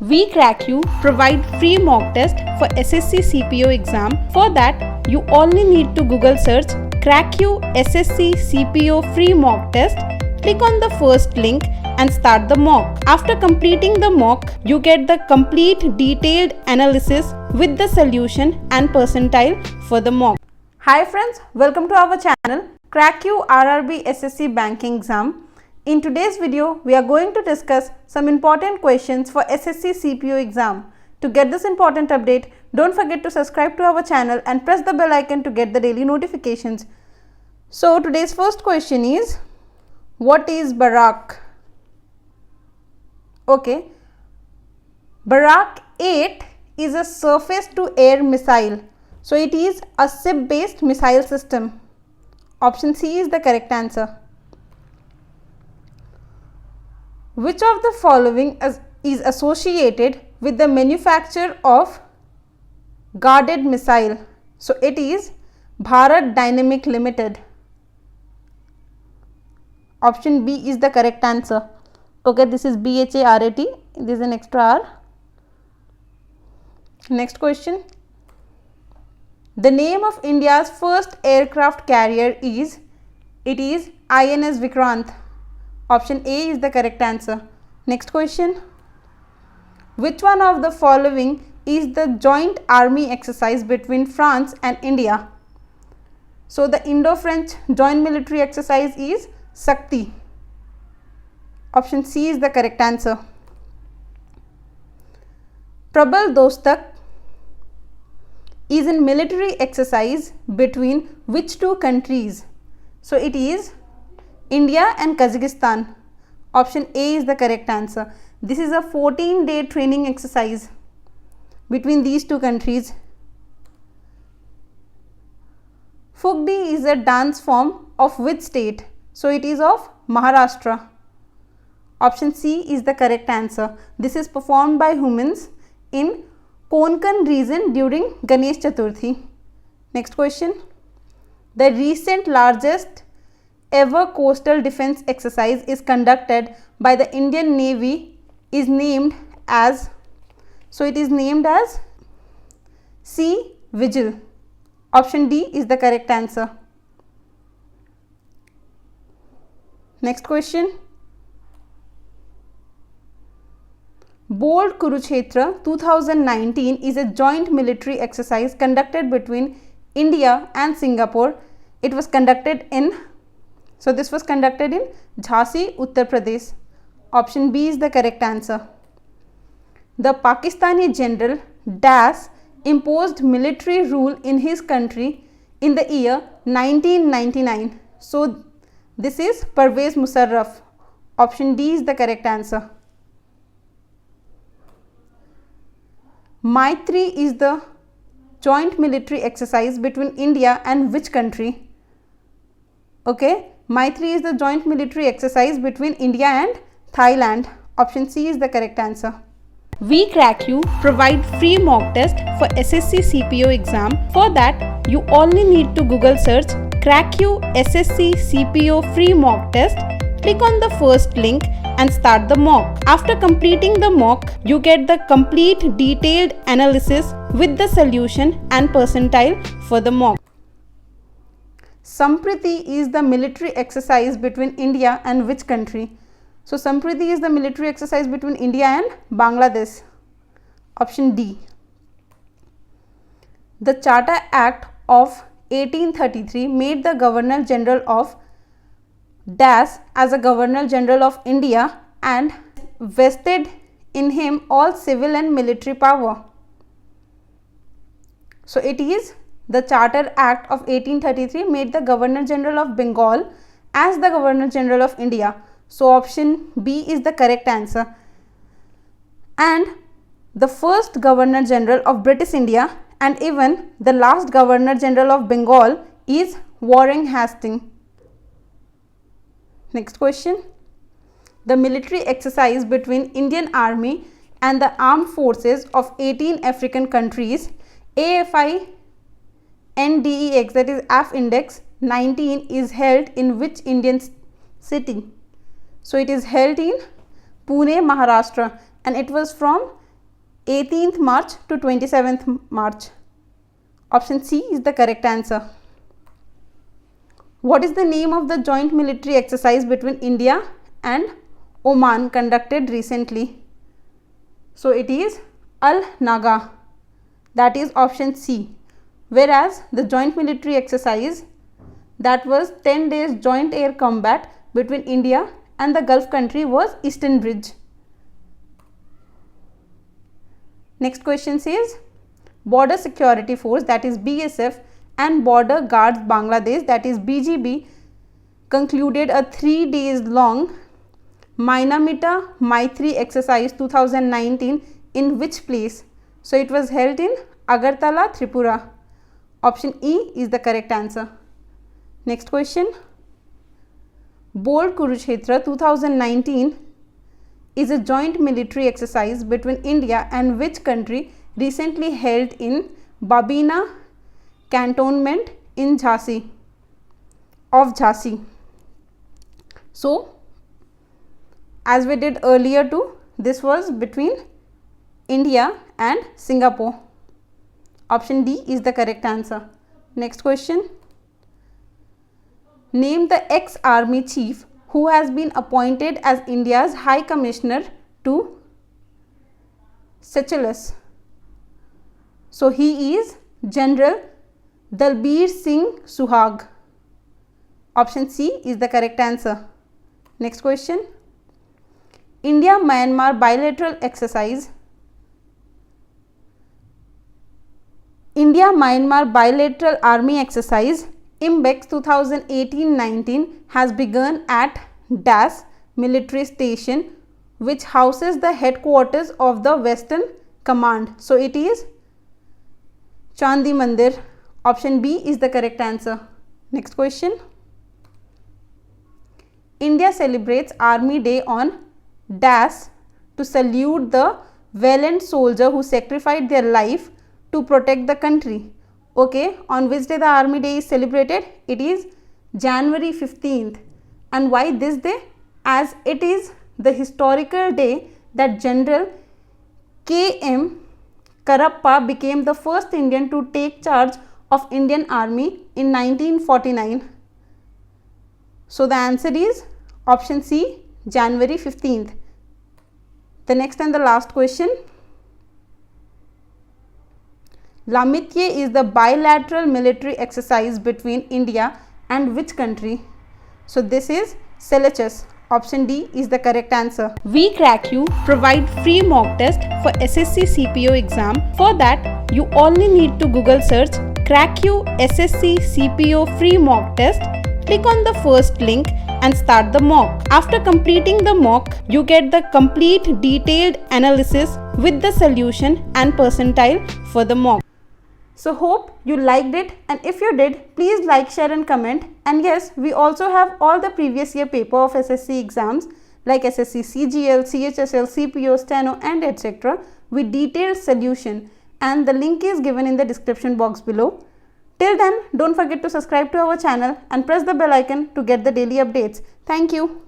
We Crack You provide free mock test for SSC CPO exam. For that, you only need to Google search Crack You SSC CPO free mock test. Click on the first link and start the mock. After completing the mock, you get the complete detailed analysis with the solution and percentile for the mock. Hi friends, welcome to our channel Crack You RRB SSC Banking Exam. In today's video, we are going to discuss some important questions for SSC CPO exam. To get this important update, don't forget to subscribe to our channel and press the bell icon to get the daily notifications. So today's first question is, what is Barak? Okay, Barak 8 is a surface to air missile. So it is a ship based missile system. Option C is the correct answer. Which of the following is associated with the manufacture of guarded missile? So it is Bharat Dynamic Limited. Option B is the correct answer. Okay, this is BHARAT. This is an extra R. Next question. The name of India's first aircraft carrier is, it is INS Vikrant. Option A is the correct answer. Next question. Which one of the following is the joint army exercise between France and India? So the Indo-French joint military exercise is Shakti. Option C is the correct answer. Prabal Dostak is a military exercise between which two countries? So it is India and Kazakhstan. Option A is the correct answer. This is a 14-day training exercise between these two countries. Fugdi is a dance form of which state? So it is of Maharashtra. Option C is the correct answer. This is performed by humans in Konkan region during Ganesh Chaturthi. Next question. The recent largest ever coastal defense exercise is conducted by the Indian Navy is named as, so it is named as Sea Vigil. Option D is the correct answer. Next question. Bold Kurukshetra 2019 is a joint military exercise conducted between India and Singapore. It was conducted in, so this was conducted in Jhansi, Uttar Pradesh. Option B is the correct answer. The Pakistani general Das imposed military rule in his country in the year 1999. So this is Parvez Musharraf. Option D is the correct answer. Maitri is the joint military exercise between India and which country? Okay, Maitri is the joint military exercise between India and Thailand. Option C is the correct answer. We Crack You provide free mock test for SSC CPO exam. For that, you only need to Google search Crack You SSC CPO free mock test. Click on the first link and start the mock. After completing the mock, you get the complete detailed analysis with the solution and percentile for the mock. Sampriti is the military exercise between India and which country? So Sampriti is the military exercise between India and Bangladesh. Option D. The Charter Act of 1833 made the Governor General of Das as a Governor General of India and vested in him all civil and military power. So it is the Charter Act of 1833 made the Governor General of Bengal as the Governor General of India. So option B is the correct answer. And the first Governor General of British India and even the last Governor General of Bengal is Warren Hastings. Next question. The military exercise between Indian Army and the armed forces of 18 African countries, AFI NDEX, that is AF Index 19, is held in which Indian city? So it is held in Pune, Maharashtra, and it was from 18th March to 27th March. Option C is the correct answer. What is the name of the joint military exercise between India and Oman conducted recently? So it is Al-Naga. That is option C. Whereas the joint military exercise, that was 10 days joint air combat between India and the Gulf country, was Eastern Bridge. Next question says, Border Security Force, that is BSF, and Border Guards Bangladesh, that is BGB, concluded a 3 days long Minamata Maitri exercise 2019 in which place? So it was held in Agartala, Tripura. Option E is the correct answer. Next question. Bold Kurukshetra 2019 is a joint military exercise between India and which country recently held in Babina cantonment in Jhansi of Jhansi. So as we did earlier too, this was between India and Singapore. Option D is the correct answer. Next question. Name the ex-army chief who has been appointed as India's High Commissioner to Seychelles. So he is General Dalbir Singh Suhag. Option C is the correct answer. Next question. India-Myanmar bilateral exercise. India-Myanmar bilateral army exercise IMBEX 2018-19 has begun at Das military station which houses the headquarters of the Western Command. So it is Chandi Mandir. Option B is the correct answer. Next question. India celebrates Army Day on Das to salute the valiant soldier who sacrificed their life to protect the country. Okay, on which day the Army Day is celebrated? It is January 15th. And why this day? As it is the historical day that General K.M. Karappa became the first Indian to take charge of Indian Army in 1949. So the answer is option C, January 15th. The next and the last question. Lamitye is the bilateral military exercise between India and which country? So this is Seychelles. Option D is the correct answer. We Crack You provide free mock test for SSC CPO exam. For that, you only need to Google search Crack You SSC CPO free mock test. Click on the first link and start the mock. After completing the mock, you get the complete detailed analysis with the solution and percentile for the mock. So hope you liked it, and if you did, please like, share and comment. And yes, we also have all the previous year paper of SSC exams like SSC CGL, CHSL, CPO, Steno and etc. with detailed solution, and the link is given in the description box below. Till then, don't forget to subscribe to our channel and press the bell icon to get the daily updates. Thank you.